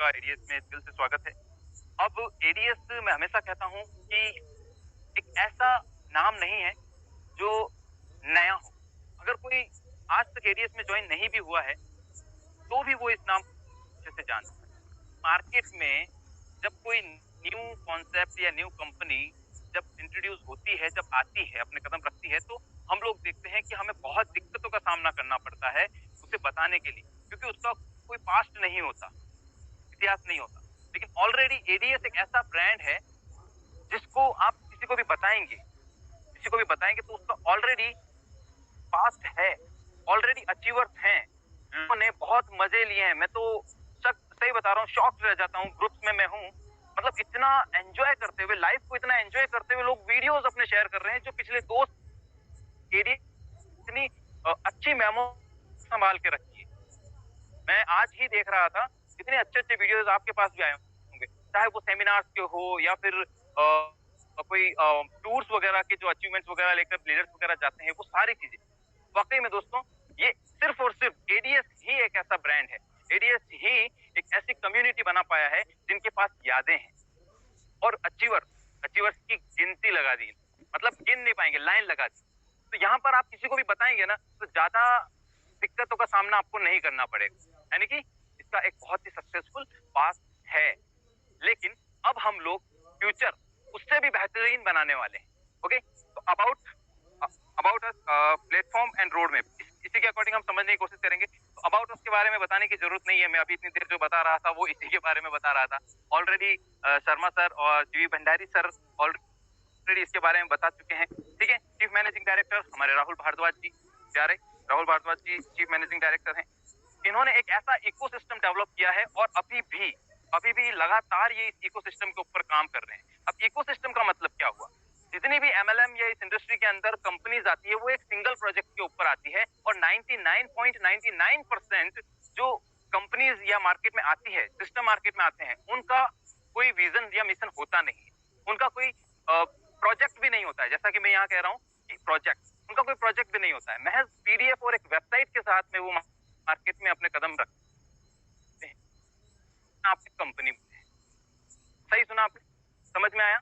आपका एडीएस में दिल से स्वागत है। अब एडीएस मैं हमेशा कहता हूँ कि एक ऐसा नाम नहीं है जो नया हो। अगर कोई आज तक एडीएस में जॉइन नहीं भी हुआ है, तो भी वो इस नाम को अच्छे से जानता है। मार्केट में जब कोई न्यू कॉन्सेप्ट या न्यू कंपनी जब इंट्रोड्यूस होती है, जब आती है, अपने कदम रखती है, तो हम लोग देखते हैं कि हमें बहुत दिक्कतों का सामना करना पड़ता है उसे बताने के लिए, क्योंकि उसका कोई पास्ट नहीं होता, इतिहास नहीं होता। लेकिन ऑलरेडी एडीएस एक ऐसा ब्रांड है जिसको आप किसी को भी बताएंगे, किसी को भी बताएंगे तो उसका ऑलरेडी पास्ट है, ऑलरेडी अचीवर्स हैं, लोगों ने बहुत मजे लिए हैं। मैं तो सही बता रहा हूँ, शॉक्ड रह जाता हूँ। ग्रुप्स में मैं हूँ, मतलब इतना एंजॉय करते हुए, लाइफ को इतना एंजॉय करते हुए लोग वीडियोस अपने शेयर कर रहे हैं जो पिछले दोस्त एडीएस इतनी अच्छी मेमो संभाल के रखी है। मैं आज ही देख रहा था, इतने अच्छे अच्छे वीडियोस आपके पास भी आए होंगे, चाहे वो सेमिनार्स के हो या फिर कोई टूर्स वगैरह के जो अचीवमेंट्स वगैरह लेकर लीडर्स वगैरह जाते हैं, वो सारी चीजें। वाकई में दोस्तों, ये सिर्फ और सिर्फ एडीएस ही एक ऐसा ब्रांड है, एडीएस ही एक ऐसी कम्युनिटी बना पाया है जिनके पास यादें हैं और अचीवर्स की गिनती लगा दी, मतलब गिन नहीं पाएंगे, लाइन लगा दी। तो यहाँ पर आप किसी को भी बताएंगे ना, तो ज्यादा दिक्कतों का सामना आपको नहीं करना पड़ेगा, यानी कि इसका एक बहुत ही सक्सेसफुल पास्ट है। लेकिन अब हम लोग फ्यूचर उससे भी बेहतरीन बनाने वाले हैं। ओके, तो about platform and road map, इसी के अकॉर्डिंग हम समझने की कोशिश करेंगे। तो अबाउट अस के बारे में बताने की जरूरत नहीं है, मैं अभी इतनी देर जो बता रहा था वो इसी के बारे में बता रहा था। ऑलरेडी शर्मा सर और जीवी भंडारी सर ऑलरेडी इसके बारे में बता चुके हैं। ठीक है, चीफ मैनेजिंग डायरेक्टर हमारे राहुल भारद्वाज जी, प्यारे राहुल भारद्वाज जी चीफ मैनेजिंग डायरेक्टर हैं। इन्होंने एक ऐसा इकोसिस्टम डेवलप किया है और अभी भी लगातार ये इस इकोसिस्टम के ऊपर काम कर रहे हैं। अब इकोसिस्टम का मतलब क्या हुआ? जितनी भी एमएलएम या इस इंडस्ट्री के अंदर कंपनीज आती है, वो एक सिंगल प्रोजेक्ट के ऊपर आती है और 99.99% जो कंपनीज या मार्केट में आती है, सिस्टम मार्केट में आते हैं, उनका कोई विजन या मिशन होता नहीं है, उनका कोई प्रोजेक्ट भी नहीं होता है। जैसा कि मैं यहाँ कह रहा हूँ कि प्रोजेक्ट, उनका कोई प्रोजेक्ट भी नहीं होता है, महज पीडीएफ और एक वेबसाइट के साथ में वो मार्केट में अपने कदम रखते हैं। आपकी कंपनी सही सुना आपने? समझ में आया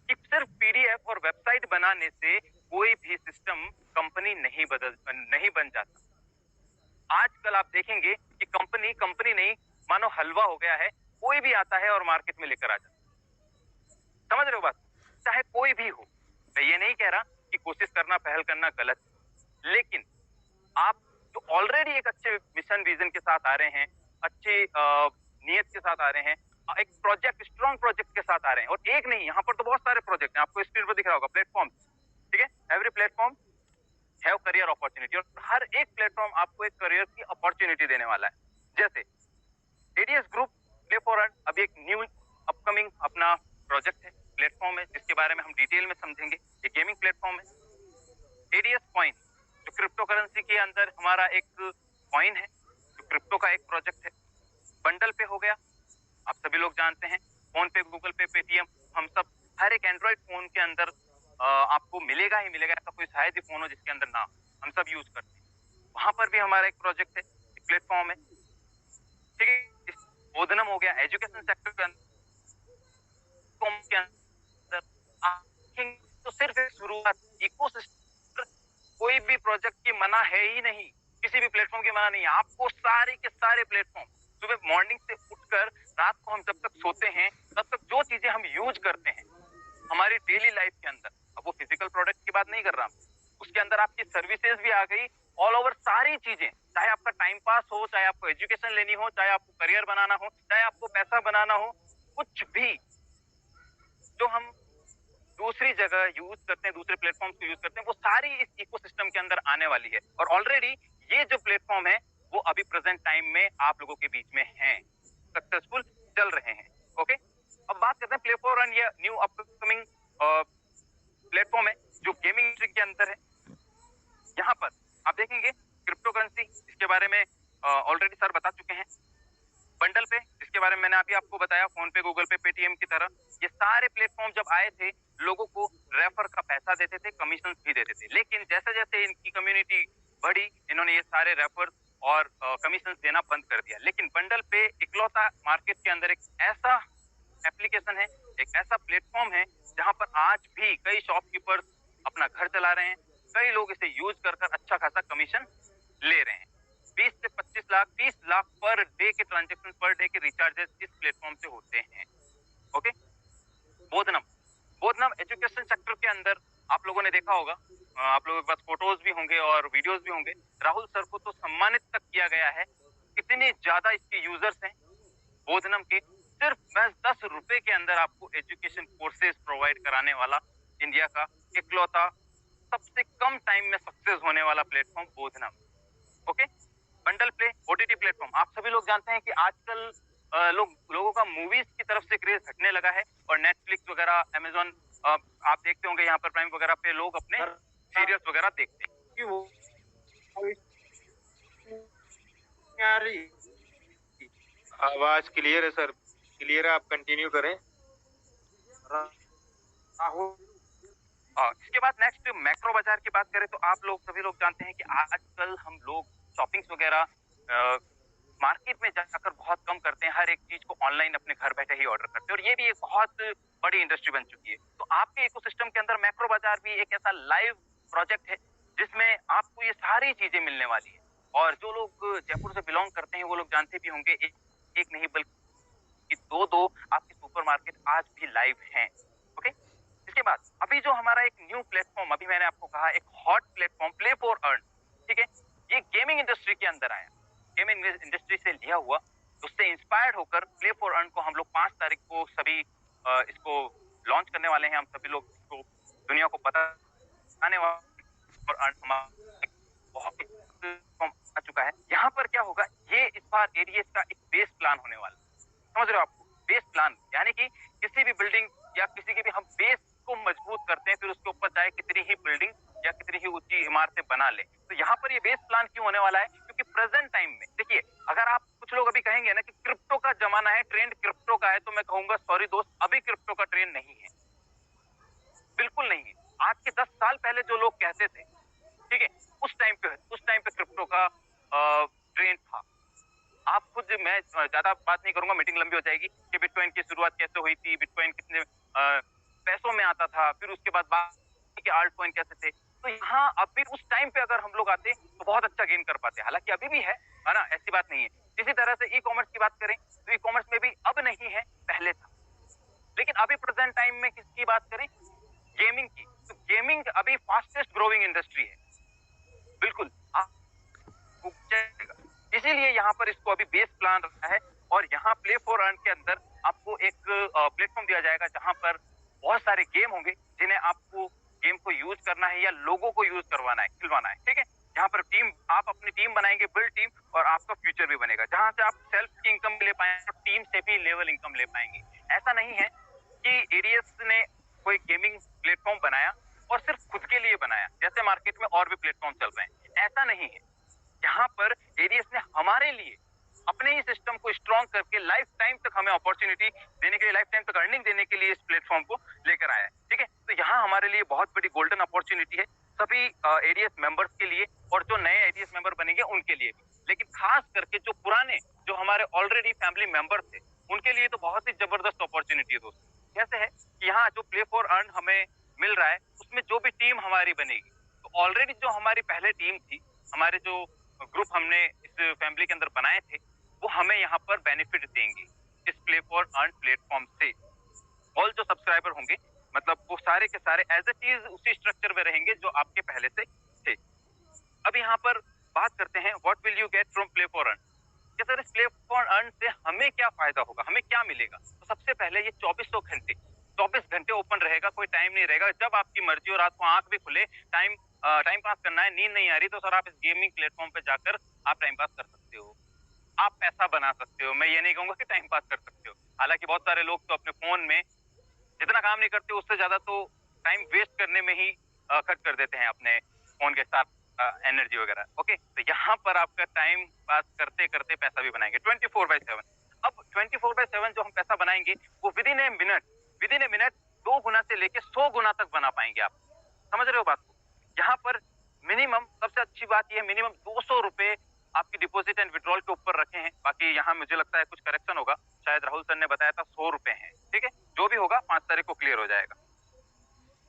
कि सिर्फ पीडीएफ और वेबसाइट बनाने से कोई भी सिस्टम कंपनी नहीं बन जाता। आजकल आप देखेंगे कि कंपनी नहीं, मानो हलवा हो गया है, कोई भी आता है और मार्केट में लेकर आ जाता है। समझ रहे हो बात? चाहे कोई भी हो, मैं ये नहीं कह रहा कि कोशिश करना, पहल करना गलत, लेकिन आप जो ऑलरेडी एक अच्छे मिशन विजन के साथ आ रहे हैं, अच्छे नियत के साथ आ रहे हैं, एक प्रोजेक्ट, स्ट्रॉन्ग प्रोजेक्ट के साथ आ रहे हैं, और एक नहीं, यहाँ पर तो बहुत सारे प्रोजेक्ट हैं, आपको स्क्रीन पर दिख रहा होगा, प्लेटफॉर्म। ठीक है, every platform have career opportunity, और हर एक प्लेटफॉर्म आपको एक करियर की अपॉर्चुनिटी देने वाला है। जैसे ADS group play for earn अभी एक न्यू अपकमिंग अपना प्रोजेक्ट है, प्लेटफॉर्म है, जिसके बारे में हम डिटेल में समझेंगे। एक गेमिंग प्लेटफॉर्म है। एडीएस कॉइन जो क्रिप्टो करेंसी के अंदर हमारा एक कॉइन है, जो क्रिप्टो का एक प्रोजेक्ट है। बंडल पे हो गया, आप सभी लोग जानते हैं, फोन पे, गूगल पे, पेटीएम, हम सब, हर एक एंड्रॉइड फोन के अंदर आपको मिलेगा ही मिलेगा, ऐसा कोई शायद ही फोन हो जिसके अंदर ना, हम सब यूज करते हैं। वहां पर भी हमारा एक प्रोजेक्ट है, एक प्लेटफॉर्म है। ठीक है, बोधनम हो गया, एजुकेशन सेक्टर के अंदर तो सिर्फ एक शुरुआत, इकोसिस्टम, कोई भी प्रोजेक्ट की मना है ही नहीं, किसी भी प्लेटफॉर्म की मना नहीं है। आपको सारे के सारे प्लेटफॉर्म, सुबह मॉर्निंग से उठकर रात को हम जब तक सोते हैं तब तक जो चीजें हम यूज करते हैं हमारी डेली लाइफ के अंदर, अब वो फिजिकल प्रोडक्ट की बात नहीं कर रहा, उसके अंदर आपकी सर्विसेज भी आ गई, ऑल ओवर सारी चीजें, चाहे आपका टाइम पास हो, चाहे आपको एजुकेशन लेनी हो, चाहे आपको करियर बनाना हो, चाहे आपको पैसा बनाना हो, कुछ भी जो हम दूसरी जगह यूज करते हैं, दूसरे प्लेटफॉर्म को यूज करते हैं, वो सारी इस इकोसिस्टम के अंदर आने वाली है। और ऑलरेडी ये जो प्लेटफॉर्म है वो अभी प्रेजेंट टाइम में आप लोगों के बीच में हैं, सक्सेसफुल चल रहे हैं। ओके, अब बात करते हैं प्ले फॉर अर्न, ये न्यू अपकमिंग प्लेटफॉर्म है जो गेमिंग इंडस्ट्री के अंदर है। यहाँ पर आप देखेंगे क्रिप्टो करेंसी, इसके बारे में ऑलरेडी सर बता चुके हैं। बंडल पे, जिसके बारे में मैंने अभी आपको बताया, फोन पे, गूगल पे, पेटीएम की तरह ये सारे प्लेटफॉर्म जब आए थे, लोगों को रेफर का पैसा देते थे, कमीशन भी देते थे। लेकिन जैसे जैसे इनकी कम्युनिटी बढ़ी, इन्होंने ये सारे रेफर और कमीशन देना बंद कर दिया। लेकिन बंडल पे इकलौता मार्केट के अंदर एक ऐसा एप्लीकेशन है, एक ऐसा प्लेटफॉर्म है जहां पर आज भी कई शॉपकीपर्स अपना घर चला रहे हैं, कई लोग इसे यूज कर अच्छा खासा कमीशन ले रहे हैं। 20 से 25 लाख 30 लाख पर डे के ट्रांजेक्शन, पर डे के रिचार्जेस इस प्लेटफॉर्म से होते हैं। ओके, बोधनम बोधनम एजुकेशन सेक्टर के अंदर आप लोगों ने देखा होगा, आप लोगों के पास फोटोज भी होंगे और वीडियोज भी होंगे। राहुल सर को तो सम्मानित तक किया गया है। इतने ज्यादा इसके यूजर्स हैं बोधनम के। सिर्फ महज 10 रुपए के अंदर आपको एजुकेशन कोर्सेज प्रोवाइड कराने वाला इंडिया का इकलौता सबसे कम टाइम में सक्सेस होने वाला platform Bodhanam. Okay, bundle play OTT platform. आप सभी लोग जानते हैं कि आजकल लोगों का मूवीज की तरफ से क्रेज हटने लगा है और नेटफ्लिक्स वगैरह, अमेजॉन, आप देखते होंगे यहाँ पर प्राइम वगैरह पे लोग अपने सीरियल्स वगैरह देखते हैं। आवाज क्लियर है सर, क्लियर है, आप कंटिन्यू करें। इसके बाद नेक्स्ट मैक्रो बाजार की बात करें तो आप लोग सभी लोग जानते हैं कि आजकल हम लोग शॉपिंग्स वगैरह मार्केट में जाकर बहुत कम करते हैं। हर एक चीज को ऑनलाइन अपने घर बैठे ही ऑर्डर करते हैं और ये भी एक बहुत बड़ी इंडस्ट्री बन चुकी है। तो आपके इकोसिस्टम के अंदर मैक्रो बाजार भी एक ऐसा लाइव प्रोजेक्ट है जिसमें आपको ये सारी चीजें मिलने वाली है। और जो लोग जयपुर से बिलोंग करते हैं वो लोग जानते भी होंगे, एक नहीं बल्कि दो आपके सुपरमार्केट आज भी लाइव हैं। ओके, इसके बाद अभी जो हमारा एक न्यू प्लेटफॉर्म, अभी मैंने आपको कहा एक hot platform play for earn, ठीक है, ये गेमिंग इंडस्ट्री के अंदर आया। गेमिंग इंडस्ट्री से लिया हुआ, उससे इंस्पायर्ड होकर प्ले फॉर अर्न को हम लोग 5 तारीख को सभी इसको लॉन्च करने वाले हैं। हम सभी लोग इसको दुनिया को बताने वाले और अर्न बहुत आ चुका है। यहाँ पर क्या होगा, ये इस बार एडीएस का एक बेस प्लान होने वाला, समझ रहे हो आपको? बेस प्लान यानी कि किसी भी बिल्डिंग या किसी की भी हम बेस को मजबूत करते हैं, फिर उसके ऊपर चाहे कितनी ही बिल्डिंग या कितनी ही ऊंची इमारतें बना ले। तो यहाँ पर ये बेस प्लान क्यों होने वाला है? क्योंकि प्रेजेंट टाइम में देखिए, अगर आप कुछ लोग अभी कहेंगे ना कि क्रिप्टो का जमाना है, ट्रेंड क्रिप्टो का है, तो मैं कहूंगा सॉरी दोस्त, अभी क्रिप्टो का ट्रेंड नहीं है, बिल्कुल नहीं है। आज के 10 साल पहले जो लोग कहते थे, ठीक है, उस टाइम पे क्रिप्टो का ट्रेंड था। आप खुद, मैं ज्यादा बात नहीं करूंगा, मीटिंग लंबी हो जाएगी, कि बिटकॉइन की शुरुआत कैसे हुई थी, बिटकॉइन कितने पैसों में आता था, फिर उसके बाद बाकी के आल्ट कॉइन कैसे थे। तो यहाँ अभी उस टाइम पे अगर हम लोग आते तो बहुत अच्छा गेन कर पाते। हालांकि अभी भी है ना, ऐसी बात नहीं है। इसी तरह से ई कॉमर्स की बात करें तो ई कॉमर्स में भी अब नहीं है, पहले था। लेकिन अभी प्रेजेंट टाइम में किसकी बात करें, गेमिंग की, तो गेमिंग अभी फास्टेस्ट ग्रोइंग इंडस्ट्री है, बिल्कुल। इसीलिए यहाँ पर इसको अभी बेस प्लान रखा है और यहाँ प्ले फॉर अर्न के अंदर आपको एक प्लेटफॉर्म दिया जाएगा जहां पर बहुत सारे गेम होंगे जिन्हें आपको गेम को यूज करना है या लोगों को यूज करवाना है, खिलवाना है, ठीक है। यहाँ पर टीम, आप अपनी टीम बनाएंगे, बिल्ड टीम, और आपका फ्यूचर भी बनेगा जहां से आप सेल्फ की इनकम ले पाएंगे और टीम से भी लेवल इनकम ले पाएंगे। ऐसा नहीं है कि एडीएस ने कोई गेमिंग प्लेटफॉर्म बनाया और सिर्फ खुद के लिए बनाया, जैसे मार्केट में और भी प्लेटफॉर्म चल रहे हैं, ऐसा नहीं है। यहाँ पर एडीएस ने हमारे लिए अपने ही सिस्टम को स्ट्रॉन्ग करके लाइफ टाइम तक हमें अपॉर्चुनिटी देने के लिए, लाइफ टाइम तक अर्निंग देने के लिए इस प्लेटफॉर्म को लेकर आया है, ठीक है। तो यहाँ हमारे लिए बहुत बड़ी गोल्डन अपॉर्चुनिटी है सभी एडीएस मेंबर्स के लिए और जो नए एडीएस मेंबर बनेंगे उनके लिए भी। लेकिन खास करके जो पुराने, जो हमारे ऑलरेडी फैमिली मेंबर थे, उनके लिए तो बहुत ही जबरदस्त अपॉर्चुनिटी है दोस्तों। कैसे है कि यहाँ जो प्ले फॉर अर्न हमें मिल रहा है, उसमें जो भी टीम हमारी बनेगी, तो ऑलरेडी जो हमारी पहले टीम थी, हमारे जो ग्रुप हमने इस फैमिली के अंदर बनाए थे, वो हमें यहाँ पर बेनिफिट देंगे इस प्ले फॉर अर्न प्लेटफॉर्म से। ऑल जो सब्सक्राइबर होंगे, मतलब वो सारे के सारे एज ए चीज उसी स्ट्रक्चर में रहेंगे जो आपके पहले से थे। अब यहाँ पर बात करते हैं what will you get from play for earn. कि सर इस प्ले फॉर अर्न से हमें क्या फायदा होगा, हमें क्या मिलेगा? तो सबसे पहले ये 24 घंटे ओपन रहेगा, कोई टाइम नहीं रहेगा। जब आपकी मर्जी हो, रात को आंख भी खुले, टाइम पास करना है, नींद नहीं आ रही, तो सर आप इस गेमिंग प्लेटफॉर्म पे जाकर आप टाइम पास कर सकते हो, आप पैसा बना सकते हो। मैं ये नहीं कहूंगा कि टाइम पास कर सकते हो, हालांकि बहुत सारे लोग तो अपने फोन में जितना काम नहीं करते उससे ज्यादा तो टाइम वेस्ट करने में ही खर्च कर देते हैं अपने फोन के साथ एनर्जी वगैरह। ओके, तो यहाँ पर आपका टाइम पास करते करते पैसा भी बनाएंगे 24/7। अब 24/7 जो हम पैसा बनाएंगे वो विद इन ए मिनट 2 गुना से लेके 100 गुना तक बना पाएंगे आप। समझ रहे हो बात को? यहाँ पर मिनिमम, सबसे अच्छी बात यह, मिनिमम 200 रुपए आपकी डिपॉजिट एंड विड्रॉल के ऊपर रखे हैं। बाकी यहाँ मुझे लगता है कुछ करेक्शन होगा, शायद राहुल सर ने बताया था 100 रुपए हैं, ठीक है। जो भी होगा 5 तारीख को क्लियर हो जाएगा।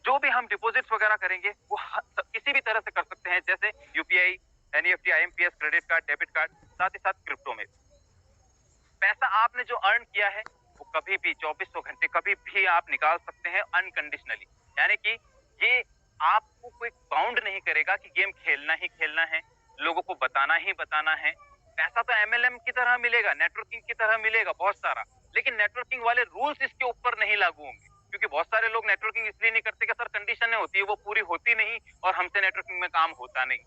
जो भी हम डिपॉजिट्स वगैरह करेंगे वो किसी भी तरह से कर सकते हैं, जैसे UPI, NEFT, IMPS, credit card, debit card, साथ ही साथ क्रिप्टो में। पैसा आपने जो अर्न किया है वो कभी भी 2400 घंटे कभी भी आप निकाल सकते हैं अनकंडीशनली। यानी कि ये आपको कोई बाउंड नहीं करेगा कि गेम खेलना ही खेलना है, लोगों को बताना ही बताना है। पैसा तो एमएलएम की तरह मिलेगा, नेटवर्किंग की तरह मिलेगा बहुत सारा, लेकिन नेटवर्किंग वाले रूल्स इसके ऊपर नहीं लागू होंगे, क्योंकि बहुत सारे लोग नेटवर्किंग इसलिए नहीं करते कि सर कंडीशन होती है वो पूरी होती नहीं और हमसे नेटवर्किंग में काम होता नहीं।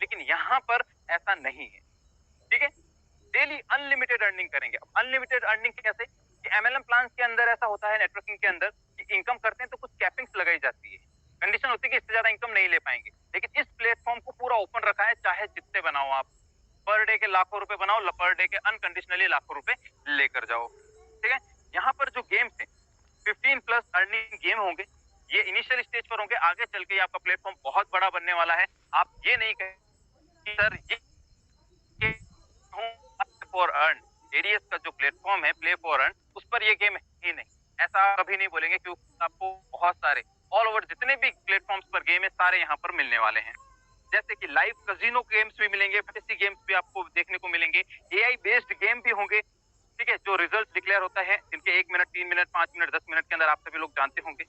लेकिन यहाँ पर ऐसा नहीं है, ठीक है। डेली अनलिमिटेड अर्निंग करेंगे। अब अनलिमिटेड अर्निंग कैसे, कि एमएलएम प्लान के अंदर ऐसा होता है नेटवर्किंग के अंदर कि इनकम करते हैं तो कुछ कैपिंग्स लगाई जाती है, कंडीशन होती है कि इससे ज्यादा इनकम नहीं ले पाएंगे। लेकिन इस प्लेटफॉर्म को पूरा ओपन रखा है, चाहे जितने बनाओ आप, पर डे के लाखों रुपए बनाओ, पर डे के अनकंडीशनली लाखों रुपए लेकर जाओ, ठीक है। यहाँ पर जो गेम्स है 15+ अर्निंग गेम होंगे, ये इनिशियल स्टेज पर होंगे, आगे चल के आपका प्लेटफॉर्म बहुत बड़ा बनने वाला है। आप ये नहीं कहें सर ये फॉर अर्न, एडीएस का जो प्लेटफॉर्म है प्ले फॉर अर्न, उस पर ये गेम ही नहीं, ऐसा कभी नहीं बोलेंगे, क्योंकि आपको बहुत सारे ऑल ओवर जितने भी प्लेटफॉर्म्स पर गेम है सारे यहाँ पर मिलने वाले हैं। जैसे कि लाइव कजिनो गेम्स भी मिलेंगे, फैंटेसी गेम्स भी आपको देखने को मिलेंगे, एआई बेस्ड गेम भी होंगे, ठीक है, जो रिजल्ट डिक्लेयर होता है जिनके 1 मिनट, 3 मिनट, 5 मिनट, 10 मिनट के अंदर आप सभी लोग जानते होंगे।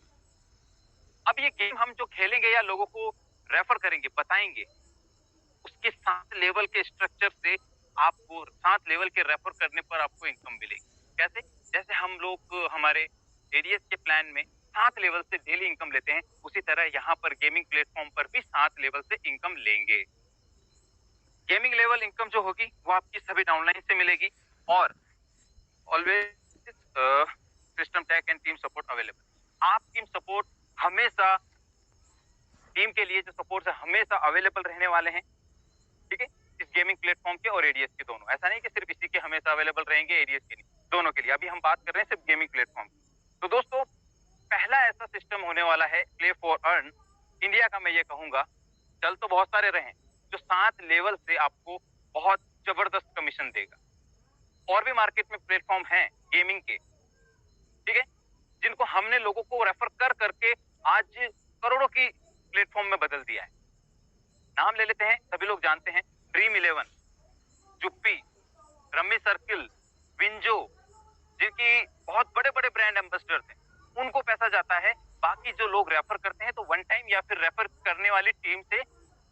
अब ये गेम हम जो खेलेंगे या लोगों को रेफर करेंगे, बताएंगे, उसके 7 लेवल के स्ट्रक्चर से आपको 7 लेवल के रेफर करने पर आपको इनकम मिलेगी। कैसे, जैसे हम लोग हमारे एडीएस के प्लान में 7 लेवल से डेली इनकम लेते हैं, उसी तरह यहाँ पर गेमिंग प्लेटफॉर्म पर भी 7 लेवल से इनकम लेंगे। गेमिंग लेवल इनकम जो होगी वो आपकी सभी डाउनलाइन से मिलेगी, और always system tag and team support available. आप टीम सपोर्ट हमेशा, टीम के लिए जो सपोर्ट है हमेशा अवेलेबल रहने वाले हैं, ठीक है, इस गेमिंग प्लेटफॉर्म के और एडीएस के दोनों। ऐसा नहीं कि सिर्फ इसी के हमेशा अवेलेबल रहेंगे, एडीएस के नहीं, दोनों के लिए। अभी हम बात कर रहे हैं सिर्फ गेमिंग प्लेटफॉर्म। तो दोस्तों, पहला ऐसा सिस्टम होने वाला है प्ले फॉर अर्न इंडिया का, मैं ये कहूंगा, चल तो बहुत सारे रहे, जो 7 लेवल से आपको बहुत जबरदस्त कमीशन देगा। और भी मार्केट में प्लेटफॉर्म हैं गेमिंग के, ठीक है, जिनको हमने लोगों को रेफर कर करके आज करोड़ों की प्लेटफॉर्म में बदल दिया है। नाम ले लेते हैं, सभी लोग जानते हैं, ड्रीम 11, जुप्पी, रमी सर्किल, विंजो, जिनकी बहुत बड़े बड़े ब्रांड एम्बेसडर थे, उनको पैसा जाता है। बाकी जो लोग रेफर करते हैं तो वन टाइम या फिर रेफर करने वाली टीम से,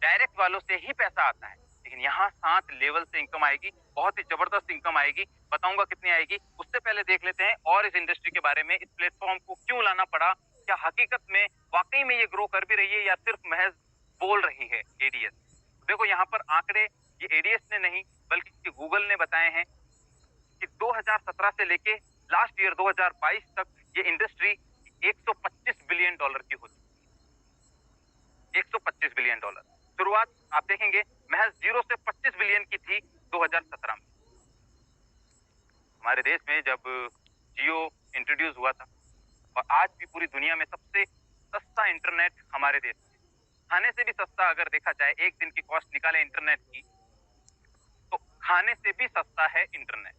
डायरेक्ट वालों से ही पैसा आता है। लेकिन यहाँ 7 लेवल से इनकम आएगी, बहुत ही जबरदस्त इनकम आएगी, बताऊंगा कितनी आएगी। उससे पहले देख लेते हैं और इस इंडस्ट्री के बारे में, इस प्लेटफॉर्म को क्यों लाना पड़ा, क्या हकीकत में वाकई में ये ग्रो कर भी रही है या सिर्फ महज बोल रही है एडीएस। देखो यहाँ पर आंकड़े ये एडीएस ने नहीं बल्कि गूगल ने बताए हैं कि 2017 से लेके लास्ट ईयर 2022 तक ये इंडस्ट्री 125 बिलियन डॉलर की हो चुकी है। 125 बिलियन डॉलर। शुरुआत आप देखेंगे महज 0 से 25 बिलियन की थी 2017 में। हमारे देश में जब जियो इंट्रोड्यूस हुआ था, और आज भी पूरी दुनिया में सबसे सस्ता इंटरनेट हमारे देश में, खाने से भी सस्ता अगर देखा जाए, एक दिन की कॉस्ट निकाले इंटरनेट की तो खाने से भी सस्ता है internet.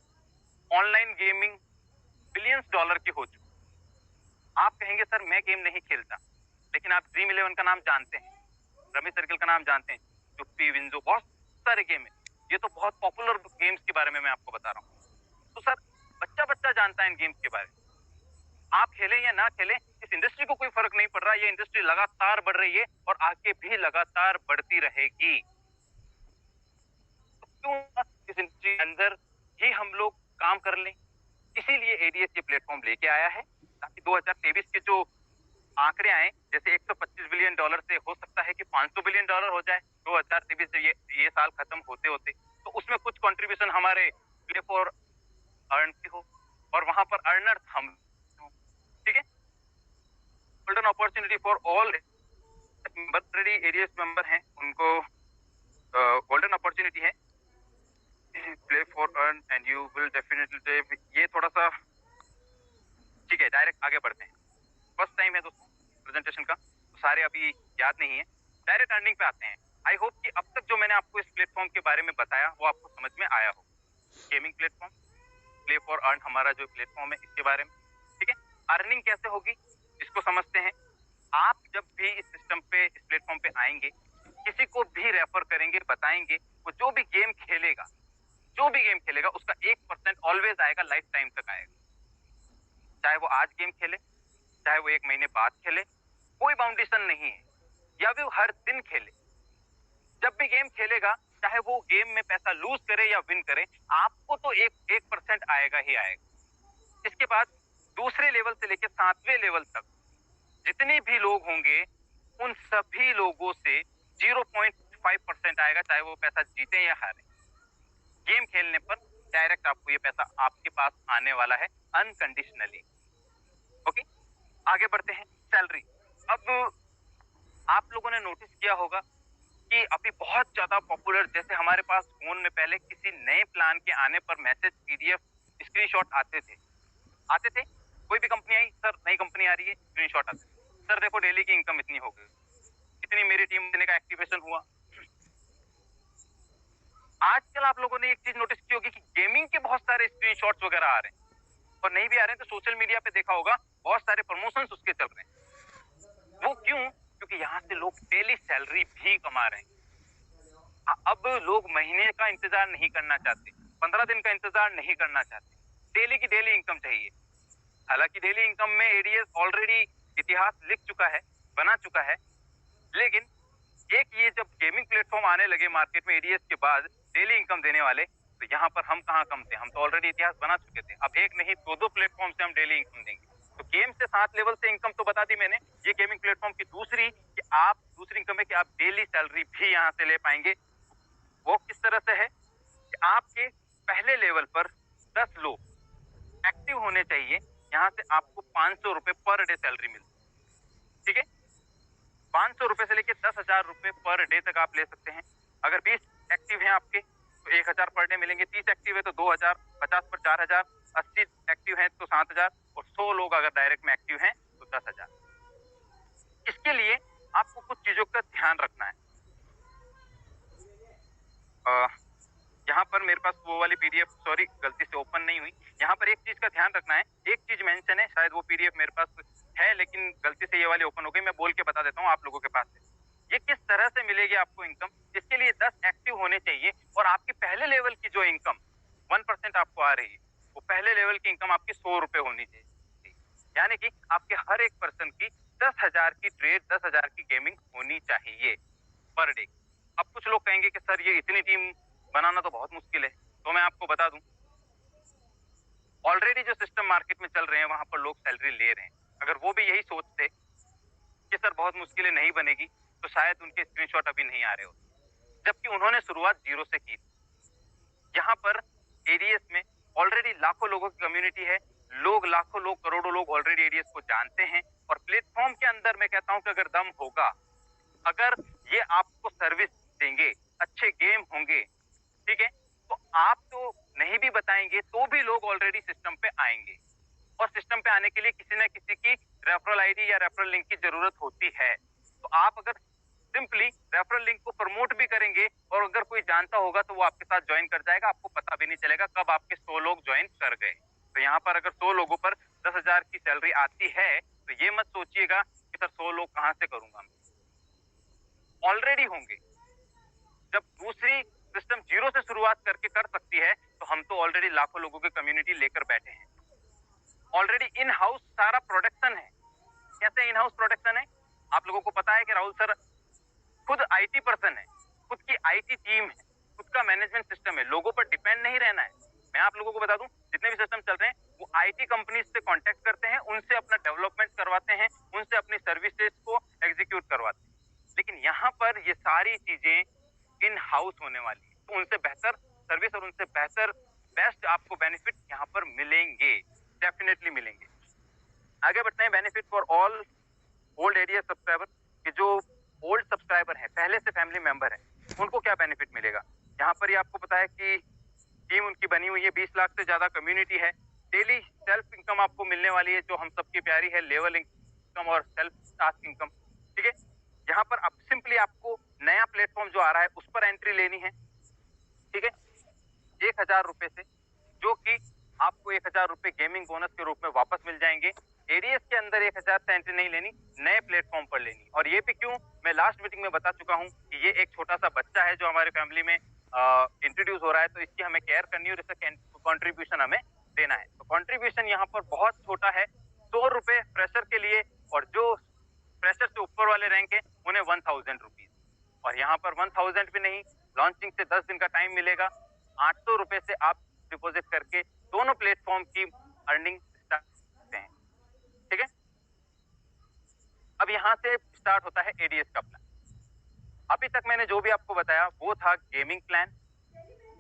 Online gaming billions dollar की हो चुकी। आप कहेंगे सर मैं गेम नहीं खेलता, लेकिन आप ड्रीम 11 का नाम जानते हैं, रमी सर्किल का नाम जानते हैं, जुप्पी, विंजो, बहुत सारे गेम है। ये तो बहुत पॉपुलर गेम्स के बारे में मैं आपको बता रहा हूँ। तो सर बच्चा बच्चा जानता है इन गेम्स के बारे में। आप खेलें या ना खेलें, इस इंडस्ट्री को कोई फर्क नहीं पड़ रहा। ये इंडस्ट्री लगातार बढ़ रही है और आगे भी लगातार बढ़ती रहेगी। तो क्यों इस इंडस्ट्री के अंदर ही हम लोग काम कर लें। इसीलिए एडीएस ये प्लेटफॉर्म लेके आया है, ताकि 2023 के जो आंकड़े आए, जैसे 125 बिलियन डॉलर से हो सकता है कि 500 बिलियन डॉलर हो जाए 2023 से, ये साल खत्म होते होते, तो उसमें कुछ कंट्रीब्यूशन हमारे प्ले फॉर अर्न की हो, और वहां पर अर्नर हम, ठीक है। Golden opportunity for all already ADS member हैं, उनको गोल्डन अपॉर्चुनिटी है, play for earn and you will definitely. ये थोड़ा सा, ठीक है, डायरेक्ट आगे बढ़ते हैं। फर्स्ट टाइम है दोस्तों प्रेजेंटेशन का, तो सारे अभी याद नहीं है। डायरेक्ट अर्निंग पे आते हैं। आई होप कि अब तक जो मैंने आपको इस प्लेटफॉर्म के बारे में बताया वो आपको समझ में आया हो। Gaming platform, play for earn हमारा जो प्लेटफॉर्म है इसके बारे में, ठीक है। अर्निंग कैसे होगी इसको समझते हैं। आप जब भी इस सिस्टम पे, इस प्लेटफॉर्म पे आएंगे, किसी को भी रेफर करेंगे, बताएंगे, वो जो भी गेम खेलेगा, उसका 1% ऑलवेज आएगा, लाइफ टाइम तक आएगा। चाहे वो आज गेम खेले, चाहे वो 1 महीने बाद खेले, कोई बाउंडेशन नहीं है, या भी वो हर दिन खेले। जब भी गेम खेलेगा, चाहे वो गेम में पैसा लूज करे या विन करे, आपको तो 1% आएगा ही आएगा। इसके बाद दूसरे लेवल से लेकर 7वें लेवल तक जितने भी लोग होंगे, उन सभी लोगों से 0.5% आएगा, चाहे वो पैसा जीते या हारे। गेम खेलने पर डायरेक्ट आपको ये पैसा आपके पास आने वाला है, अनकंडीशनली। ओके, आगे बढ़ते हैं। सैलरी। अब आप लोगों ने नोटिस किया होगा कि अभी बहुत ज्यादा पॉपुलर, जैसे हमारे पास फोन में पहले किसी नए प्लान के आने पर मैसेज, पीडीएफ, स्क्रीनशॉट आते थे। कोई भी कंपनी आई, सर नई कंपनी आ रही है, स्क्रीनशॉट आते थे। सर देखो डेली की इनकम इतनी हो गई, इतनी मेरी टीम देने का एक्टिवेशन हुआ। आजकल आप लोगों ने एक चीज नोटिस की होगी कि गेमिंग के बहुत सारे स्क्रीनशॉट्स वगैरह आ रहे हैं, और नहीं भी आ रहे हैं तो सोशल मीडिया पे देखा होगा बहुत सारे प्रमोशंस उसके चल रहे हैं। वो क्यों? क्योंकि यहाँ से लोग डेली सैलरी भी कमा रहे हैं। अब लोग महीने का इंतजार नहीं करना चाहते, 15 दिन का इंतजार नहीं करना चाहते, डेली की डेली इनकम चाहिए। हालांकि डेली इनकम में एडीएस ऑलरेडी इतिहास लिख चुका है, बना चुका है, लेकिन एक ये जब गेमिंग प्लेटफॉर्म आने लगे मार्केट में एडीएस के बाद डेली इनकम देने वाले, तो यहाँ पर हम कहाँ कम थे, हम तो ऑलरेडी इतिहास बना चुके थे। अब एक नहीं 2-2 प्लेटफॉर्म से हम डेली इनकम देंगे। तो गेम से 7 लेवल से इनकम तो बता दी मैंने। ये गेमिंग प्लेटफॉर्म की दूसरी इनकम है कि आप डेली सैलरी भी यहाँ से ले पाएंगे। वो किस तरह से है कि आपके पहले लेवल पर 10 लोग एक्टिव होने चाहिए, यहाँ से आपको 500 रुपए पर डे सैलरी मिलती है, ठीक है। 500 रुपए से लेकर 10,000 रुपए पर डे तक आप ले सकते हैं। अगर 20 एक्टिव हैं आपके तो 1,000 पर डे मिलेंगे, 30 एक्टिव है तो 2,000, 50 पर 4,000, 80 एक्टिव है तो 7,000, और 100 लोग अगर डायरेक्ट में एक्टिव हैं तो 10,000। इसके लिए आपको कुछ चीजों का ध्यान रखना है। यहाँ पर मेरे पास वो वाली पीडीएफ, सॉरी गलती से ओपन नहीं हुई। यहाँ पर एक चीज का ध्यान रखना है, एक चीज मेंशन है, शायद वो पीडीएफ मेरे पास है लेकिन गलती से ये वाली ओपन हो गई। मैं बोल के बता देता हूँ आप लोगों के पास है। ये किस तरह से मिलेगी आपको इनकम, इसके लिए 10 एक्टिव होने चाहिए, और आपके पहले लेवल की जो इनकम 1% आपको आ रही है, वो पहले लेवल की इनकम आपकी 100 रुपए होनी चाहिए। यानी कि आपके हर एक पर्सन की 10,000 की ट्रेड, 10,000 की गेमिंग होनी चाहिए पर डे। अब कुछ लोग कहेंगे कि सर ये इतनी टीम बनाना तो बहुत मुश्किल है, तो मैं आपको बता दूं, ऑलरेडी जो सिस्टम मार्केट में चल रहे हैं वहां पर लोग सैलरी ले रहे हैं। अगर वो भी यही सोचते कि सर बहुत मुश्किलें नहीं बनेगी, तो शायद उनके स्क्रीनशॉट अभी नहीं आ रहे होते, जबकि उन्होंने शुरुआत 0 से की। यहाँ पर एडीएस में ऑलरेडी लाखों लोगों की कम्युनिटी है, लाखों लोग, करोड़ों लोग ऑलरेडी एडीएस को जानते हैं, और प्लेटफॉर्म के अंदर मैं कहता हूं कि अगर दम होगा, अगर ये आपको सर्विस देंगे, अच्छे गेम होंगे, ठीक है, तो आप तो नहीं भी बताएंगे तो भी लोग ऑलरेडी सिस्टम पे आएंगे। और सिस्टम पे आने के लिए किसी न किसी की रेफरल आईडी या रेफरल लिंक की जरूरत होती है। तो आप अगर सिंपली रेफरल लिंक को प्रमोट भी करेंगे, और अगर कोई जानता होगा तो वो आपके साथ ज्वाइन कर जाएगा, आपको पता भी नहीं चलेगा कब आपके 100 लोग ज्वाइन कर गए। तो यहाँ पर अगर 100 लोगों पर 10,000 की सैलरी आती है, तो ये मत सोचिएगा कि सर 100 लोग कहाँ से करूंगा, ऑलरेडी होंगे। जब दूसरी सिस्टम 0 से शुरुआत करके कर सकती है, तो हम तो ऑलरेडी लाखों लोगों की कम्युनिटी लेकर बैठे हैं। ऑलरेडी इन हाउस सारा प्रोडक्शन है। कैसे इन हाउस प्रोडक्शन है? आप लोगों को पता है कि राहुल सर खुद आईटी पर्सन है, खुद की आईटी टीम है, खुद का मैनेजमेंट सिस्टम है, लोगों पर डिपेंड नहीं रहना है। मैं आप लोगों को बता दूं, जितने भी सिस्टम चल रहे हैं वो आईटी कंपनीज से कांटेक्ट करते हैं, उनसे अपना डेवलपमेंट करवाते हैं, उनसे अपनी सर्विसेज को एग्जीक्यूट करवाते हैं। लेकिन यहाँ पर ये सारी चीजें इन हाउस होने वाली है, तो उनसे बेहतर सर्विस और उनसे बेहतर बेस्ट आपको बेनिफिट यहाँ पर मिलेंगे, डेफिनेटली मिलेंगे। आगे बढ़ते हैं। Benefit for all old ADS subscriber, कि जो ओल्ड सब्सक्राइबर है, पहले से फैमिली मेंबर है, उनको क्या बेनिफिट मिलेगा। यहाँ पर ही आपको पता है कि टीम उनकी बनी हुई है, 20 लाख से ज्यादा कम्युनिटी है, डेली सेल्फ इनकम आपको मिलने वाली है जो हम सबकी प्यारी है, लेवल इनकम और सेल्फ टास्क इनकम, ठीक है। यहाँ पर आप सिंपली आपको नया प्लेटफॉर्म जो आ रहा है उस पर एंट्री लेनी है, ठीक है, 1,000 रुपए से, जो कि आपको 1,000 रुपए गेमिंग बोनस के रूप में वापस मिल जाएंगे। एडीएस के अंदर 1,000 से एंट्री नहीं लेनी, नए प्लेटफॉर्म पर लेनी। और ये भी क्यों, मैं लास्ट मीटिंग में बता चुका हूँ कि ये एक छोटा सा बच्चा है जो हमारे फैमिली में इंट्रोड्यूस हो रहा है, तो इसकी हमें केयर करनी है और इसका कॉन्ट्रीब्यूशन हमें देना है। तो कॉन्ट्रीब्यूशन यहाँ पर बहुत छोटा है, 100 रुपए फ्रेशर के लिए, और जो फ्रेशर से ऊपर वाले रैंक है उन्हें 1,000 रुपीज। और यहाँ पर 1,000 भी नहीं, लॉन्चिंग से 10 दिन का टाइम मिलेगा, 800 रुपए से आप डिपॉजिट करके दोनों प्लेटफॉर्म की अर्निंग स्टार्ट करते हैं, ठीक है। अब यहाँ से स्टार्ट होता है एडीएस का प्लान। अभी तक मैंने जो भी आपको बताया वो था गेमिंग प्लान,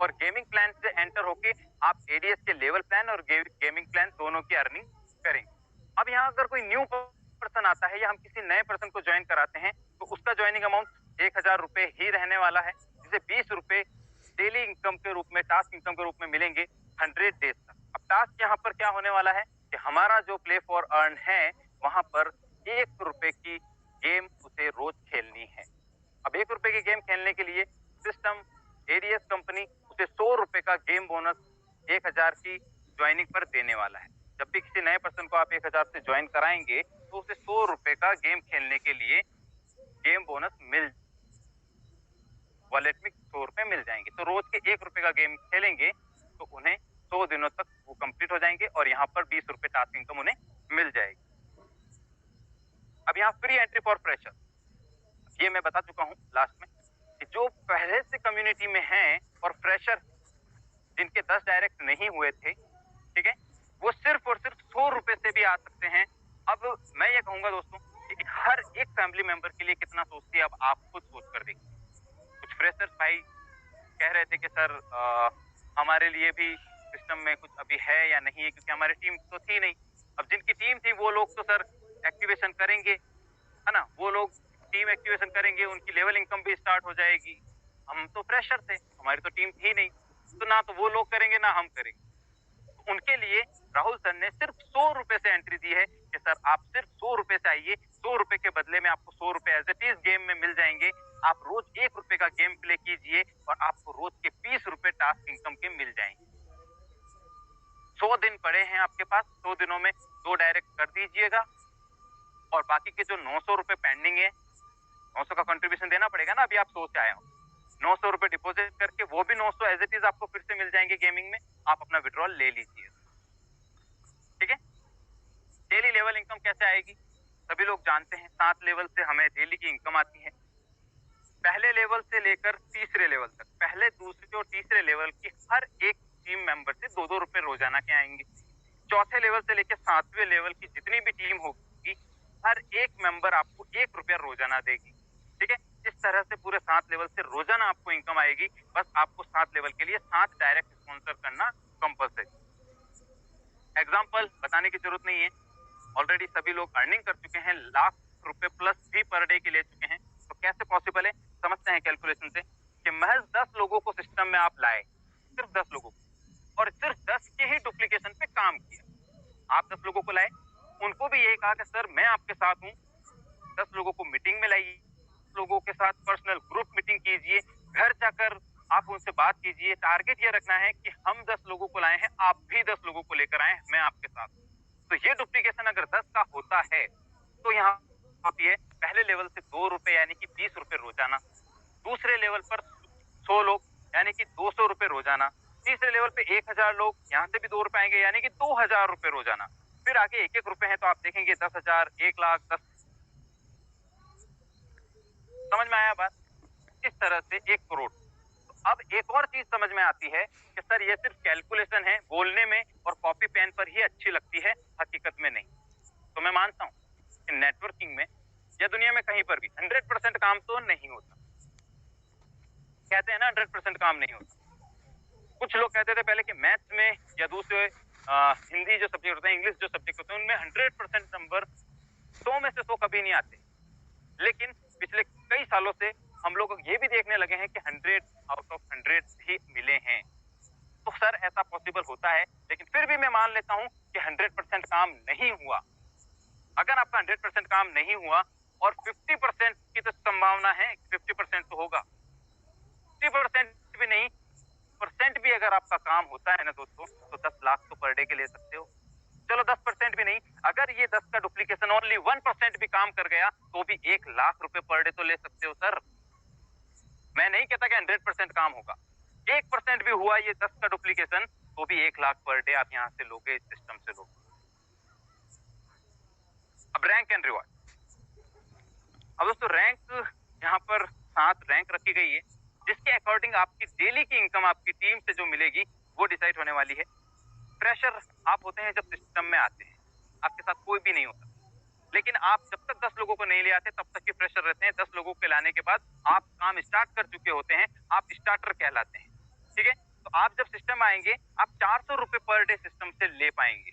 और गेमिंग प्लान से एंटर होके आप एडीएस के लेवल प्लान और गेमिंग प्लान दोनों की अर्निंग करेंगे। अब यहाँ अगर कोई न्यू पर्सन आता है या हम किसी नए पर्सन को ज्वाइन कराते हैं तो उसका ज्वाइनिंग अमाउंट 1,000 रुपए ही रहने वाला है, जिसे 20 रुपए डेली इनकम के रूप में, टास्क इनकम के रूप में मिलेंगे 100 डेज तक। अब टास्क यहाँ पर क्या होने वाला है कि हमारा जो प्ले फॉर अर्न है वहां पर 1 रुपए की गेम उसे रोज खेलनी है। अब 1 रुपए की गेम खेलने के लिए सिस्टम एडीएस कंपनी उसे 100 रुपए का गेम बोनस 1,000 की ज्वाइनिंग पर देने वाला है। जब भी किसी नए पर्सन को आप 1,000 से ज्वाइन कराएंगे तो उसे 100 रुपए का गेम खेलने के लिए गेम बोनस वॉलेट में 100 रुपए मिल जाएंगे। तो रोज के 1 रुपए का गेम खेलेंगे तो उन्हें 100 दिनों तक वो कंप्लीट हो जाएंगे और यहाँ पर 20 रुपए टास्क इनकम उन्हें मिल जाएगी। अब यहाँ फ्री एंट्री फॉर फ्रेशर, ये मैं बता चुका हूँ लास्ट में कि जो पहले से कम्युनिटी में हैं और फ्रेशर जिनके 10 डायरेक्ट नहीं हुए थे, ठीक है, वो सिर्फ और सिर्फ 100 रुपए से भी आ सकते हैं। अब मैं ये कहूंगा दोस्तों कि हर एक फैमिली मेंबर के लिए कितना सोचती है, अब आप खुद सोच कर देखिए। कुछ फ्रेशर्स भाई कह रहे थे कि सर हमारे लिए भी सिस्टम में कुछ अभी है या नहीं है, क्योंकि हमारी टीम तो थी नहीं। अब जिनकी टीम थी वो लोग तो सर एक्टिवेशन करेंगे, है ना, वो लोग टीम एक्टिवेशन करेंगे, उनकी लेवल इनकम भी स्टार्ट हो जाएगी। हम तो फ्रेशर थे, हमारी तो टीम थी नहीं, तो ना तो वो लोग करेंगे ना हम करेंगे। तो उनके लिए राहुल सर ने सिर्फ 100 रुपए से एंट्री दी है कि सर आप सिर्फ 100 रुपए से आइए, 100 रुपए के बदले में आपको 100 रुपए एज इट इज गेम में मिल जाएंगे। आप रोज 1 रुपए का गेम प्ले कीजिए और आपको रोज के 20 रुपए टास्क इनकम के मिल जाएंगे। 100 दिन पड़े हैं आपके पास, 100 दिनों में 2 डायरेक्ट कर दीजिएगा और बाकी के जो 900 रुपए पेंडिंग है, 900 का कंट्रीब्यूशन देना पड़ेगा ना, अभी आप 100 से आए हो, 900 रुपए डिपॉजिट करके वो भी 900 एज इट इज आपको फिर से मिल जाएंगे गेमिंग में, आप अपना विड्रॉल ले लीजिए, ठीक है। डेली लेवल इनकम कैसे आएगी, सभी लोग जानते हैं 7 लेवल से हमें डेली की इनकम आती है। पहले लेवल से लेकर तीसरे लेवल तक, पहले, दूसरे और तीसरे लेवल की हर एक टीम मेंबर से 2-2 रुपए रोजाना के आएंगे। चौथे लेवल से लेकर 7वें लेवल की जितनी भी टीम होगी, हर एक मेंबर आपको 1 रुपया रोजाना देगी, ठीक है। इस तरह से पूरे 7 लेवल से रोजाना आपको इनकम आएगी। बस आपको 7 लेवल के लिए 7 डायरेक्ट स्पॉन्सर करना कंपल्सरी। एग्जाम्पल बताने की जरूरत नहीं है, ऑलरेडी सभी लोग अर्निंग कर चुके हैं, लाख रुपए प्लस भी पर डे की ले चुके हैं। तो कैसे पॉसिबल है, समझते हैं कैलकुलेशन से कि महज 10 लोगों को सिस्टम में आप लाए, सिर्फ 10 लोगों को, और सिर्फ 10 के ही डुप्लीकेशन पे काम किया। आप 10 लोगों को लाए, उनको भी यही कहा कि सर मैं आपके साथ हूँ, 10 लोगों को मीटिंग में लाइए, लोगों के साथ पर्सनल ग्रुप मीटिंग कीजिए, घर जाकर आप उनसे बात कीजिए। टारगेट ये रखना है कि हम 10 लोगों को लाए हैं, आप भी 10 लोगों को लेकर आए, मैं आपके साथ। तो ये डुप्लीकेशन अगर 10 का होता है तो यहाँ होती है पहले लेवल से 2 रुपए यानी कि 20 रुपए रोजाना, दूसरे लेवल पर 100 लोग यानी कि 200 रुपए रोजाना, तीसरे लेवल पे 1,000 लोग, यहाँ से भी 2 रुपए आएंगे यानी कि 2,000 रुपए रोजाना। फिर आगे 1-1 रुपए है तो आप देखेंगे 10,000, 1 लाख, 10। समझ में आया बात, इस तरह से 1 करोड़। तो अब एक और चीज समझ में आती है कि सर ये सिर्फ कैलकुलेशन है, बोलने में और कॉपी पेन पर ही अच्छी लगती है, हकीकत में नहीं। तो मैं मानता हूं कि नेटवर्किंग में या दुनिया में कहीं पर भी 100% काम तो नहीं होता। कहते हैं ना 100% काम नहीं होता। कुछ लोग कहते थे पहले कि मैथ्स में या दूसरे हिंदी जो सब्जेक्ट होते हैं, इंग्लिश जो सब्जेक्ट होते हैं, उनमें 100% नंबर 100 में से 100 कभी नहीं आते। लेकिन पिछले कई सालों से हम लोग ये भी देखने लगे हैं कि 100 आउट ऑफ 100 ही मिले हैं। तो सर ऐसा पॉसिबल होता है, लेकिन फिर भी मैं मान लेता हूं कि 100% काम नहीं हुआ। अगर आपका 100% काम नहीं हुआ और 50% की तो संभावना है, 50% तो होगा, 50% भी नहीं परसेंट भी अगर आपका काम होता है ना दोस्तों, तो 10 लाख तो पर डे के ले सकते हो। चलो 10% भी नहीं, अगर ये 10 का डुप्लीकेशन ओनली 1% भी काम कर गया तो भी 1 लाख रुपए पर डे तो ले सकते हो सर। मैं नहीं कहता कि 100% काम होगा, 1% भी हुआ ये 10 का डुप्लीकेशन तो भी 1 लाख पर डे आप यहाँ से लोगे, इस सिस्टम से लोगे। अब रैंक एंड रिवॉर्ड। अब दोस्तों रैंक यहाँ पर 7 रैंक रखी गई है, जिसके अकॉर्डिंग आपकी डेली की इनकम आपकी टीम से जो मिलेगी वो डिसाइड होने वाली है। फ्रेशर आप होते हैं जब सिस्टम में आते हैं, आपके साथ कोई भी नहीं होता, लेकिन आप जब तक 10 लोगों को नहीं ले आते तब तक के फ्रेशर रहते हैं। 10 लोगों के लाने के बाद आप काम स्टार्ट कर चुके होते हैं, आप स्टार्टर कहलाते हैं, ठीक है। तो आप जब सिस्टम आएंगे आप 400 रुपए पर डे सिस्टम से ले पाएंगे।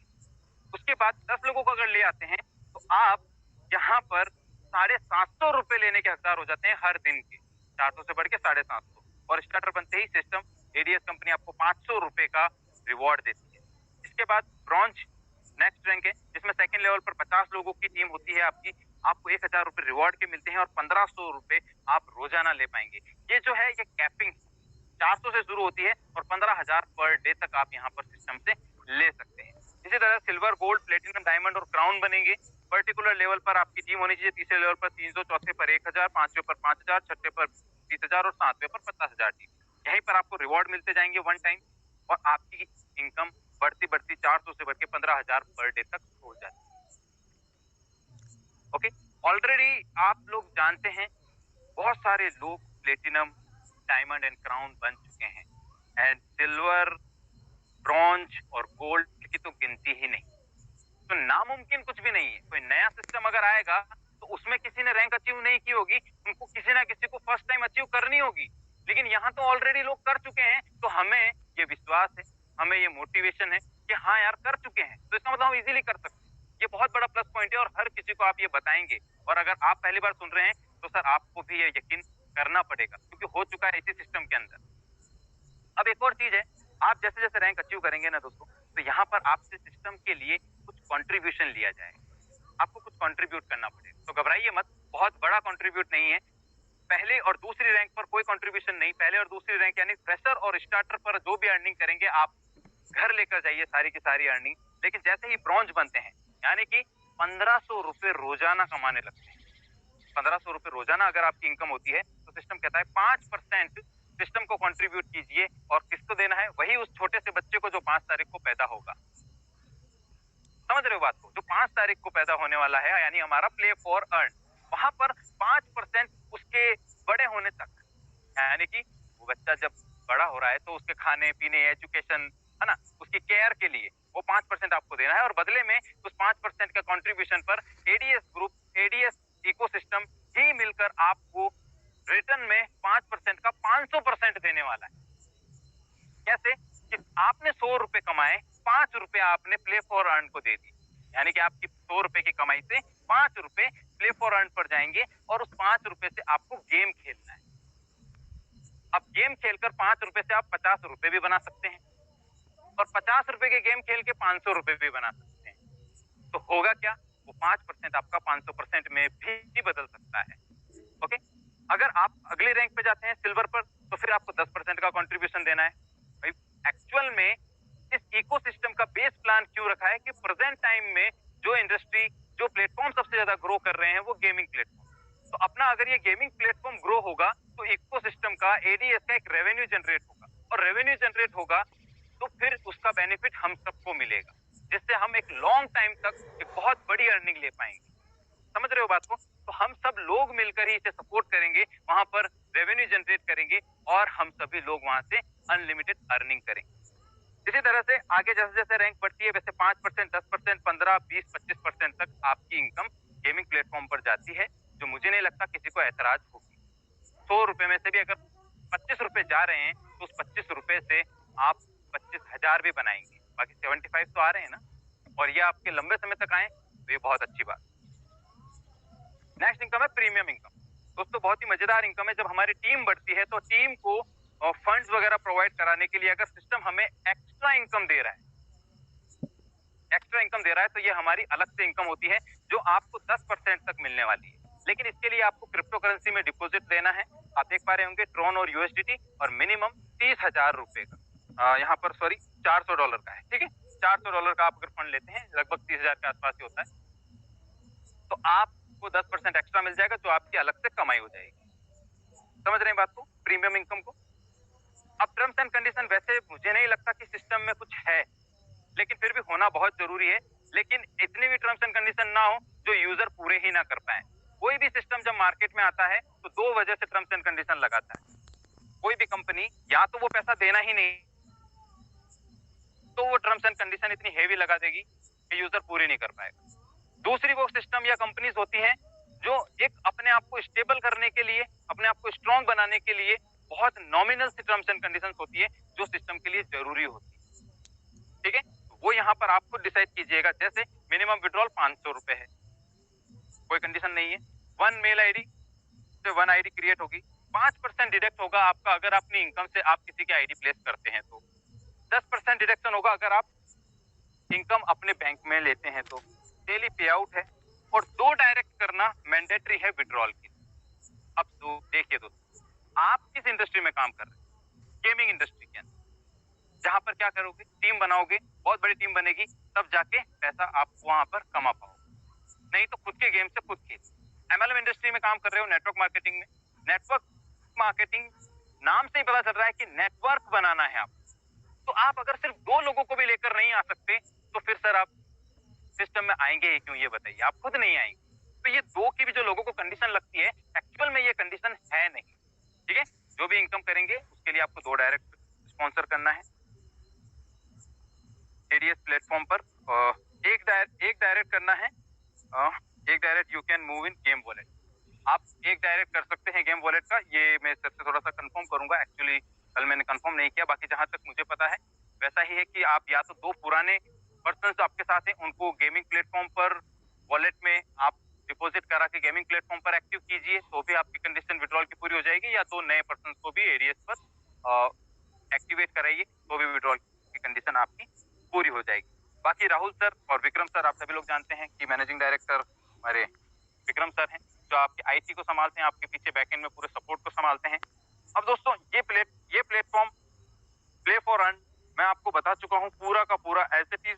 उसके बाद 10 लोगों को अगर ले आते हैं तो आप यहाँ पर 750 रुपए लेने के हकदार हो जाते हैं हर दिन के, 400 से बढ़ के 750। और स्टार्टर बनते ही सिस्टम एडीएस कंपनी आपको 500 रुपए का रिवॉर्ड देती है। इसके बाद ब्रॉन्ज नेक्स्ट रैंक है, जिसमें सेकंड लेवल पर 50 लोगों की टीम होती है आपकी, आपको 1000 रुपए रिवॉर्ड के मिलते हैं और 1500 रुपए आप रोजाना ले पाएंगे। ये जो है ये कैपिंग 400 से शुरू होती है और 15,000 पर डे तक आप यहाँ पर सिस्टम से ले सकते हैं। इसी तरह सिल्वर, गोल्ड, प्लेटिनम, डायमंड और क्राउन बनेंगे। पर्टिकुलर लेवल पर आपकी टीम होनी चाहिए, तीसरे लेवल पर 300, चौथे पर 1000, पांचवे पर 5000, छठे पर 30,000 और सातवें पर 50,000 टीम। यहीं पर आपको रिवॉर्ड मिलते जाएंगे वन टाइम और आपकी इनकम बढ़ती बढ़ती 400 से बढ़ के 15,000 पर डे तक हो जाती है। ओके, ऑलरेडी आप लोग जानते हैं बहुत सारे लोग प्लेटिनम, डायमंड एंड क्राउन बन चुके हैं, एंड सिल्वर, ब्रॉन्ज और गोल्ड की तो गिनती ही नहीं। तो नामुमकिन कुछ भी नहीं है। कोई नया सिस्टम अगर आएगा तो उसमें किसी ने रैंक अचीव नहीं की होगी, उनको किसी ना किसी को फर्स्ट टाइम अचीव करनी होगी, लेकिन यहाँ तो ऑलरेडी लोग कर चुके हैं, तो हमें ये विश्वास है, हमें ये मोटिवेशन है कि हाँ यार कर चुके हैं, तो इसका मतलब हम इजीली कर सकते हैं। ये बहुत बड़ा प्लस पॉइंट है और हर किसी को आप ये बताएंगे। और अगर आप पहली बार सुन रहे हैं तो सर आपको भी ये यकीन करना पड़ेगा, क्योंकि हो चुका है इसी सिस्टम के अंदर। अब एक और चीज है, आप जैसे जैसे रैंक अचीव करेंगे ना दोस्तों, तो यहाँ पर आपसे सिस्टम के लिए कुछ कंट्रीब्यूशन लिया जाएगा, आपको कुछ कंट्रीब्यूट करना पड़ेगा। तो घबराइए मत, बहुत बड़ा कंट्रीब्यूट नहीं है। पहले और दूसरी रैंक पर कोई कंट्रीब्यूशन नहीं, पहले और दूसरी रैंक यानी फ्रेशर और स्टार्टर पर जो भी अर्निंग करेंगे आप घर लेकर जाइए सारी की सारी अर्निंग। लेकिन जैसे ही ब्रॉन्ज बनते हैं यानी कि 1500 रुपए रोजाना कमाने लगते हैं, 1500 रुपए रोजाना अगर आपकी इनकम होती है तो सिस्टम कहता है 5% सिस्टम को कंट्रीब्यूट कीजिए। और किसको देना है? वही उस छोटे से बच्चे को जो 5 तारीख को पैदा होगा। समझ रहे हो बात को? जो 5 तारीख को पैदा होने वाला है, यानी हमारा प्ले फॉर अर्न, वहां पर 5% उसके बड़े होने तक, यानी कि वो बच्चा जब बड़ा हो रहा है तो उसके खाने पीने, एजुकेशन, है ना, उसकी केयर के लिए वो 5% आपको देना है। और बदले में उस 5% का कंट्रीब्यूशन पर एडीएस ग्रुप, एडीएस इकोसिस्टम ही मिलकर आपको रिटर्न में 5% का 500% देने वाला है। कैसे? कि आपने 100 रुपए कमाए, 5 रुपए आपने प्ले फॉर अर्न को दे दी, यानी कि आपकी 100 रुपए की कमाई से 5 रुपए प्ले फॉर अर्न पर जाएंगे और उस 5 रुपए से आपको गेम खेलना है। अब गेम खेलकर 5 रुपए से आप 50 रुपए भी बना सकते हैं और 50 रुपए के गेम खेल के 500 रुपए भी बना सकते हैं। तो होगा क्या? वो 5% आपका 500% में भी बदल सकता है। ओके, अगर आप अगले रैंक पे जाते हैं सिल्वर पर, तो फिर आपको 10% का कंट्रीब्यूशन देना है। भाई एक्चुअल में इस इकोसिस्टम का बेस प्लान क्यों रखा है कि प्रेजेंट टाइम में जो इंडस्ट्री, जो प्लेटफॉर्म सबसे ज्यादा ग्रो कर रहे हैं वो गेमिंग प्लेटफॉर्म। तो अपना अगर ये गेमिंग प्लेटफॉर्म ग्रो होगा तो इकोसिस्टम का, एडीएस का एक रेवेन्यू जनरेट होगा, और रेवेन्यू जनरेट होगा तो फिर उसका बेनिफिट हम सबको मिलेगा, जिससे हम एक लॉन्ग टाइम तक एक बहुत बड़ी अर्निंग ले पाएंगे। समझ रहे हो बात को? तो हम सब लोग मिलकर ही इसे सपोर्ट करेंगे, वहां पर रेवेन्यू जनरेट करेंगे और हम सभी लोग वहां से अनलिमिटेड अर्निंग करेंगे। इसी तरह से आगे जैसे जैसे रैंक बढ़ती है वैसे 5%, 10%, 15, 20, 25% तक आपकी इनकम गेमिंग प्लेटफॉर्म पर जाती है, जो मुझे नहीं लगता किसी को ऐतराज होगी। 100 रुपए में से भी अगर 25 रुपए जा रहे हैं तो उस 25 रुपए से आप 25,000 भी बनाएंगे, बाकी 75 तो आ रहे हैं ना, और ये आपके लंबे समय तक आए तो ये बहुत अच्छी बात। नेक्स्ट इनकम है प्रीमियम इनकम। दोस्तों बहुत ही मजेदार इनकम है। जब हमारी टीम बढ़ती है तो टीम को फंड्स वगैरह प्रोवाइड कराने के लिए अगर सिस्टम हमें एक्स्ट्रा इनकम दे रहा है, तो ये हमारी अलग से इनकम होती है जो आपको 10% तक मिलने वाली है। लेकिन इसके लिए आपको क्रिप्टो करेंसी में डिपॉजिट देना है। आप देख पा रहे होंगे ट्रॉन और यूएसडीटी, और मिनिमम 30,000 रुपए का, यहाँ पर सॉरी $400 का है, ठीक है। $400 का आप अगर फंड लेते हैं, लगभग 30,000 के आसपास ही होता है, तो आपको 10% एक्स्ट्रा मिल जाएगा, जो आपकी अलग से कमाई हो जाएगी। समझ रहे हैं बात को, प्रीमियम इनकम को। अब टर्म्स एंड कंडीशन वैसे मुझे नहीं लगता कि सिस्टम में कुछ है, लेकिन फिर भी होना बहुत जरूरी है। लेकिन इतनी भी टर्म्स एंड कंडीशन ना हो जो यूजर पूरे ही ना कर पाए। कोई भी सिस्टम जब मार्केट में आता है तो दो वजह से टर्म्स एंड कंडीशन लगाता है। कोई भी कंपनी या तो वो पैसा देना ही नहीं, तो वो टर्म्स एंड कंडीशन इतनी हेवी लगा देगी कि यूजर पूरी नहीं कर पाएगा। दूसरी वो सिस्टम या कंपनीज होती हैं जो एक अपने आप को स्टेबल करने के लिए, अपने आप को स्ट्रॉन्ग बनाने के लिए बहुत नॉमिनल सी टर्म्स एंड कंडीशंस होती है जो सिस्टम के लिए जरूरी होती है, ठीक है। वो यहाँ पर आपको डिसाइड कीजिएगा। जैसे मिनिमम विड्रॉल 500 रुपए है, कोई कंडीशन नहीं है। 1 मेल आईडी से 1 आईडी क्रिएट होगी, 5% डिडक्ट होगा आपका अगर अपनी इनकम से आप किसी की आईडी प्लेस करते हैं तो। 10% डिडक्शन होगा अगर आप इनकम अपने बैंक में लेते हैं तो। डेली पे आउट है, और 2 डायरेक्ट करना मैंडेटरी है विड्रॉल की। अब तो देखिए दोस्तों, आप किस इंडस्ट्री में काम कर रहे हैं? गेमिंग इंडस्ट्री के अंदर, जहां पर क्या करोगे, टीम बनाओगे, बहुत बड़ी टीम बनेगी, तब जाके पैसा आप वहां पर कमा पाओगे, नहीं तो खुद के गेम से खुद खेल। एमएलएम इंडस्ट्री में काम कर रहे हो, नेटवर्क मार्केटिंग में। नेटवर्क मार्केटिंग नाम से ही पता चल रहा है कि नेटवर्क बनाना है आप। तो आप अगर सिर्फ 2 लोगों को भी लेकर नहीं आ सकते तो फिर सर आप सिस्टम में आएंगे ही क्यों, ये बताइए। आप खुद नहीं आएंगे। तो ये 2 की भी जो लोगों को कंडीशन लगती है, एक्चुअल में ये कंडीशन है नहीं, ठीक है। जो भी इनकम करेंगे उसके लिए आपको 2 डायरेक्ट स्पॉन्सर करना है एडीएस प्लेटफॉर्म पर। एक डायरेक्ट करना है, एक direct you can move in game wallet. आप एक डायरेक्ट कर सकते हैं गेम वॉलेट का। ये मैं सर से थोड़ा सा कंफर्म करूंगा, एक्चुअली कल मैंने कंफर्म नहीं किया। बाकी जहां तक मुझे पता है वैसा ही है कि आप या तो 2 पुराने पर्सन आपके साथ हैं उनको गेमिंग प्लेटफॉर्म पर वॉलेट में आप डिपॉजिट करा के गेमिंग प्लेटफॉर्म पर एक्टिव कीजिए, तो भी आपकी कंडीशन विड्रॉल की पूरी हो जाएगी। या 2 नए पर्सन को भी एडीएस पर एक्टिवेट कराइए, तो भी विड्रॉल की कंडीशन आपकी पूरी हो जाएगी। बाकी राहुल सर और विक्रम सर, आप सभी लोग जानते हैं कि मैनेजिंग डायरेक्टर हमारे विक्रम सर हैं, जो आपके आईटी को संभालते हैं, आपके पीछे बैकएंड में पूरे सपोर्ट को संभालते हैं। अब दोस्तों ये प्लेटफॉर्म प्ले फॉर अर्न मैं आपको बता चुका हूं पूरा का पूरा एज इट इज